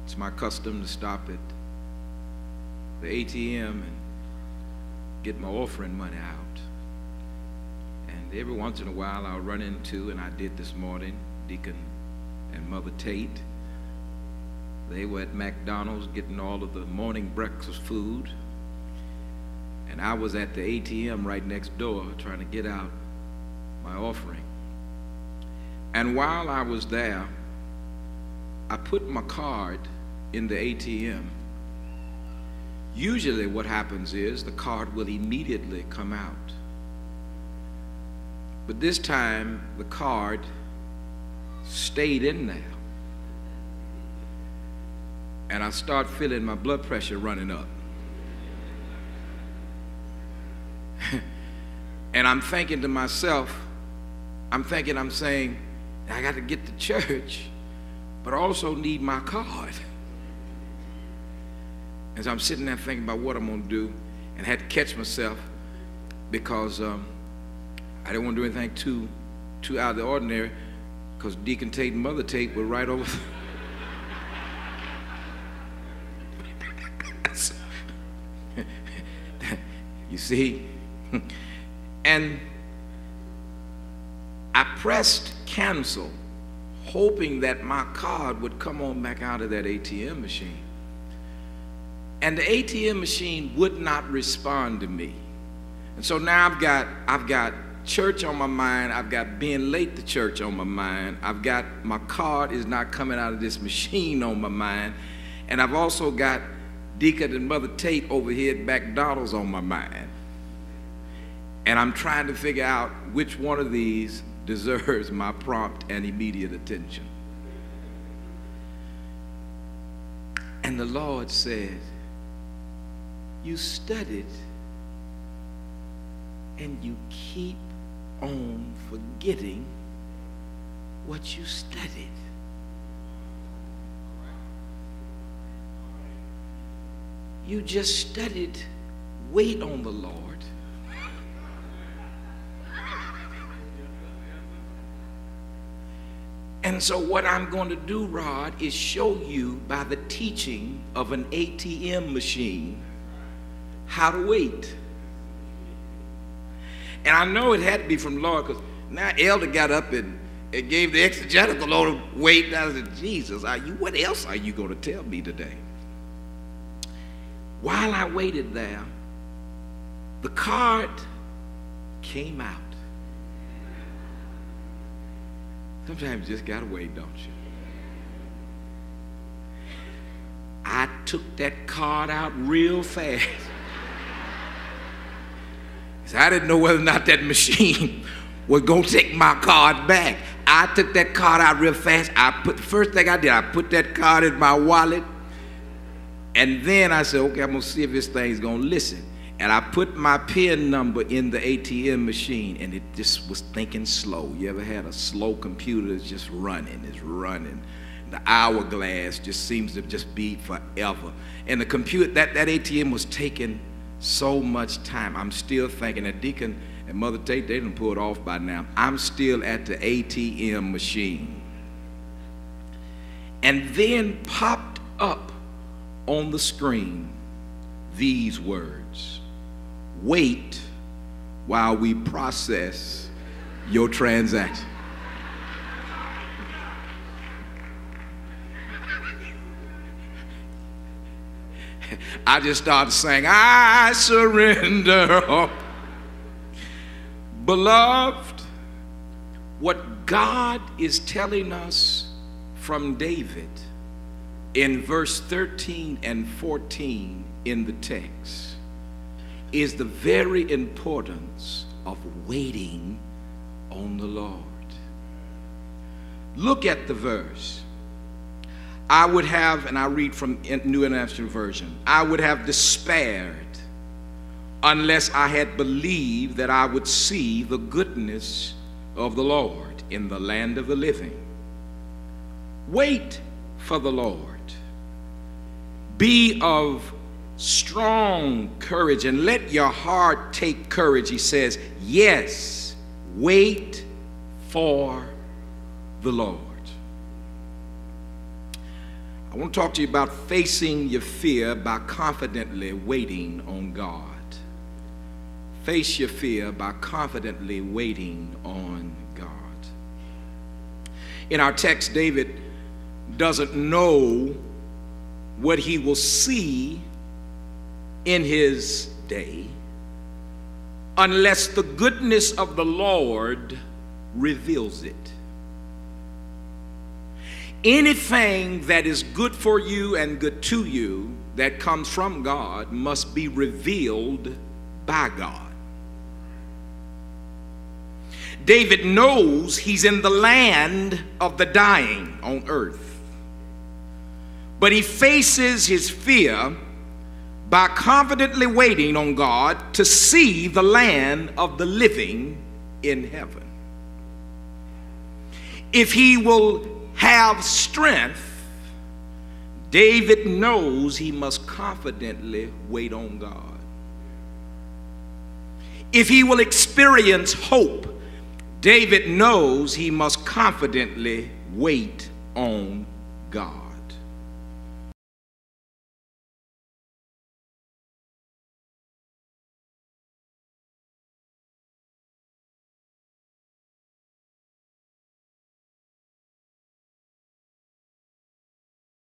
It's my custom to stop at the ATM and get my offering money out. And every once in a while I'll run into, and I did this morning, Deacon and Mother Tate. They were at McDonald's getting all of the morning breakfast food. And I was at the ATM right next door trying to get out my offering. And while I was there, I put my card in the ATM. Usually what happens is the card will immediately come out. But this time the card stayed in there. And I start feeling my blood pressure running up. And I'm thinking to myself, I'm saying, I got to get to church, but I also need my card. As I'm sitting there thinking about what I'm going to do, and had to catch myself because I didn't want to do anything too out of the ordinary, because Deacon Tate and Mother Tate were right over. You see? And I pressed cancel, hoping that my card would come on back out of that ATM machine. And the ATM machine would not respond to me. And so now I've got church on my mind, I've got being late to church on my mind, I've got my card is not coming out of this machine on my mind, and I've also got Deacon and Mother Tate over here at McDonald's on my mind. And I'm trying to figure out which one of these deserves my prompt and immediate attention. And the Lord said, you studied and you keep on forgetting what you studied. You just studied, wait on the Lord. And so what I'm going to do, Rod, is show you by the teaching of an ATM machine how to wait. And I know it had to be from the Lord, because now Elder got up and gave the exegetical on wait. And I said, Jesus, what else are you going to tell me today? While I waited there, the card came out. Sometimes you just gotta wait, don't you? I took that card out real fast. I didn't know whether or not that machine was gonna take my card back. I took that card out real fast. The first thing I did, I put that card in my wallet, and then I said, okay, I'm gonna see if this thing's gonna listen. And I put my PIN number in the ATM machine, and it just was thinking slow. You ever had a slow computer that's just running? It's running. The hourglass just seems to just be forever. And the computer, that ATM was taking so much time. I'm still thinking that Deacon and Mother Tate, they didn't pull it off by now. I'm still at the ATM machine. And then popped up on the screen these words: wait while we process your transaction. I just started saying, I surrender. Beloved, what God is telling us from David in verse 13 and 14 in the text is the very importance of waiting on the Lord. Look at the verse. I would have, and I read from New International Version, I would have despaired unless I had believed that I would see the goodness of the Lord in the land of the living. Wait for the Lord. Be of strong courage and let your heart take courage. He says, yes, wait for the Lord. I I want to talk to you about facing your fear by confidently waiting on God. Face your fear by confidently waiting on God. In our text, David doesn't know what he will see in his day unless the goodness of the Lord reveals it. Anything that is good for you and good to you that comes from God must be revealed by God. David knows he's in the land of the dying on earth, but he faces his fear by confidently waiting on God to see the land of the living in heaven. If he will have strength, David knows he must confidently wait on God. If he will experience hope, David knows he must confidently wait on God.